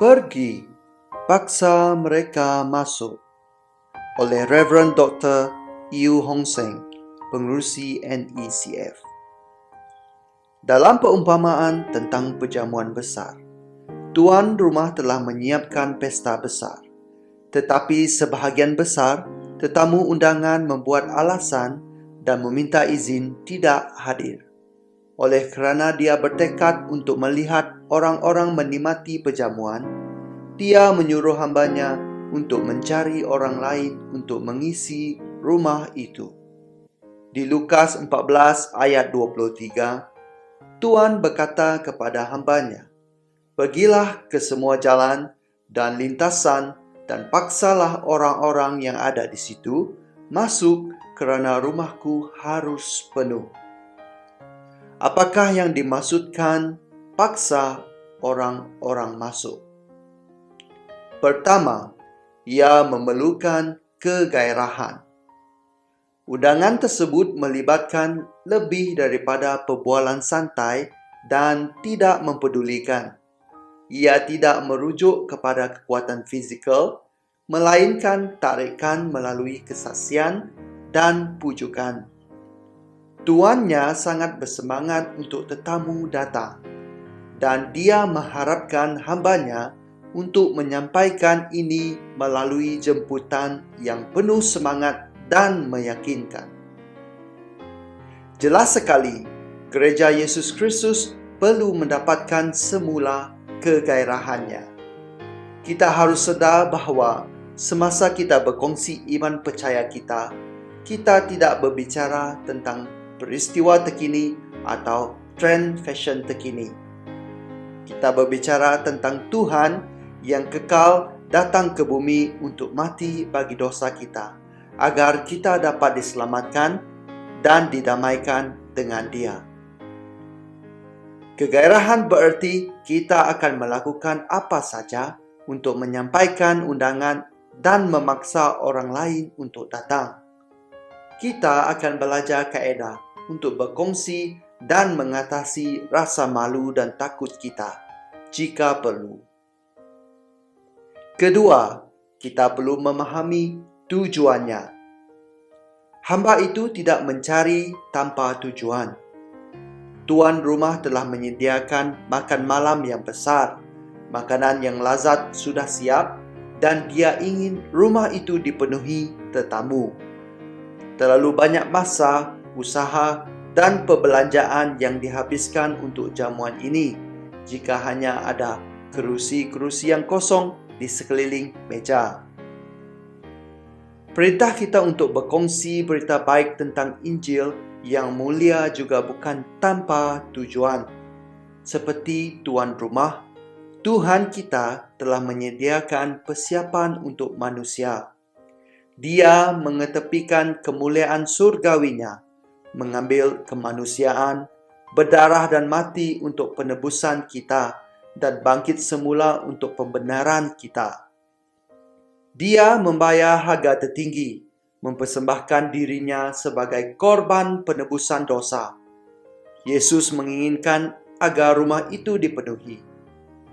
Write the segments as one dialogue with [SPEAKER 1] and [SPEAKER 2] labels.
[SPEAKER 1] Pergi, paksa mereka masuk, oleh Reverend Dr. Yu Hong Seng, pengerusi NECF. Dalam perumpamaan tentang perjamuan besar, tuan rumah telah menyiapkan pesta besar. Tetapi sebahagian besar tetamu undangan membuat alasan dan meminta izin tidak hadir. Oleh kerana dia bertekad untuk melihat orang-orang menikmati perjamuan, dia menyuruh hambanya untuk mencari orang lain untuk mengisi rumah itu. Di Lukas 14 ayat 23, Tuan berkata kepada hambanya, "Pergilah ke semua jalan dan lintasan dan paksalah orang-orang yang ada di situ masuk kerana rumahku harus penuh." Apakah yang dimaksudkan paksa orang-orang masuk? Pertama, ia memerlukan kegairahan. Undangan tersebut melibatkan lebih daripada perbualan santai dan tidak mempedulikan. Ia tidak merujuk kepada kekuatan fizikal, melainkan tarikan melalui kesaksian dan pujukan. Tuannya sangat bersemangat untuk tetamu datang, dan dia mengharapkan hambanya untuk menyampaikan ini melalui jemputan yang penuh semangat dan meyakinkan. Jelas sekali, Gereja Yesus Kristus perlu mendapatkan semula kegairahannya. Kita harus sedar bahawa semasa kita berkongsi iman percaya kita, kita tidak berbicara tentang peristiwa terkini atau trend fashion terkini. Kita berbicara tentang Tuhan yang kekal datang ke bumi untuk mati bagi dosa kita, agar kita dapat diselamatkan dan didamaikan dengan Dia. Kegairahan bererti kita akan melakukan apa saja untuk menyampaikan undangan dan memaksa orang lain untuk datang. Kita akan belajar kaedah untuk berkongsi dan mengatasi rasa malu dan takut kita jika perlu. Kedua, kita perlu memahami tujuannya. Hamba itu tidak mencari tanpa tujuan. Tuan rumah telah menyediakan makan malam yang besar, makanan yang lazat sudah siap, dan dia ingin rumah itu dipenuhi tetamu. Terlalu banyak masa, usaha, dan perbelanjaan yang dihabiskan untuk jamuan ini jika hanya ada kerusi-kerusi yang kosong di sekeliling meja. Perintah kita untuk berkongsi berita baik tentang Injil yang mulia juga bukan tanpa tujuan. Seperti tuan rumah, Tuhan kita telah menyediakan persiapan untuk manusia. Dia mengetepikan kemuliaan surgawinya, mengambil kemanusiaan, berdarah dan mati untuk penebusan kita, dan bangkit semula untuk pembenaran kita. Dia membayar harga tertinggi, mempersembahkan dirinya sebagai korban penebusan dosa. Yesus menginginkan agar rumah itu dipenuhi.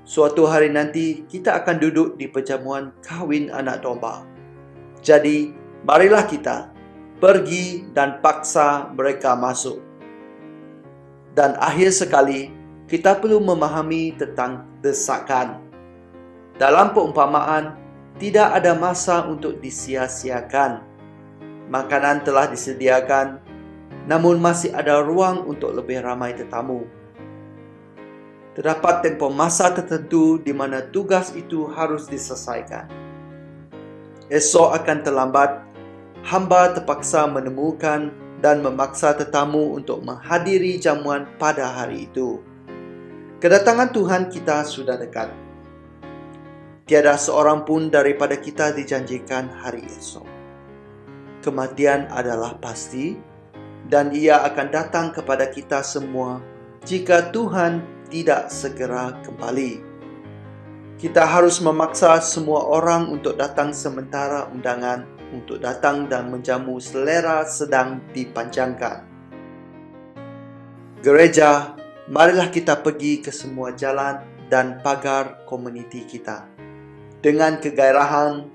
[SPEAKER 1] Suatu hari nanti kita akan duduk di perjamuan kahwin anak domba. Jadi, marilah kita pergi dan paksa mereka masuk. Dan akhir sekali, kita perlu memahami tentang desakan. Dalam perumpamaan, tidak ada masa untuk disia-siakan. Makanan telah disediakan, namun masih ada ruang untuk lebih ramai tetamu. Terdapat tempoh masa tertentu di mana tugas itu harus diselesaikan. Esok akan terlambat, hamba terpaksa menemukan dan memaksa tetamu untuk menghadiri jamuan pada hari itu. Kedatangan Tuhan kita sudah dekat. Tiada seorang pun daripada kita dijanjikan hari esok. Kematian adalah pasti, dan ia akan datang kepada kita semua jika Tuhan tidak segera kembali. Kita harus memaksa semua orang untuk datang sementara undangan untuk datang dan menjamu selera sedang dipanjangkan. Gereja, marilah kita pergi ke semua jalan dan pagar komuniti kita. Dengan kegairahan,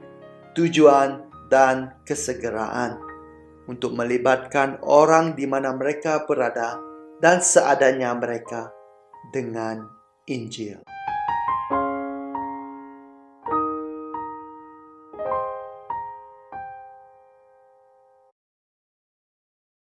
[SPEAKER 1] tujuan, dan kesegeraan untuk melibatkan orang di mana mereka berada dan seadanya mereka dengan Injil.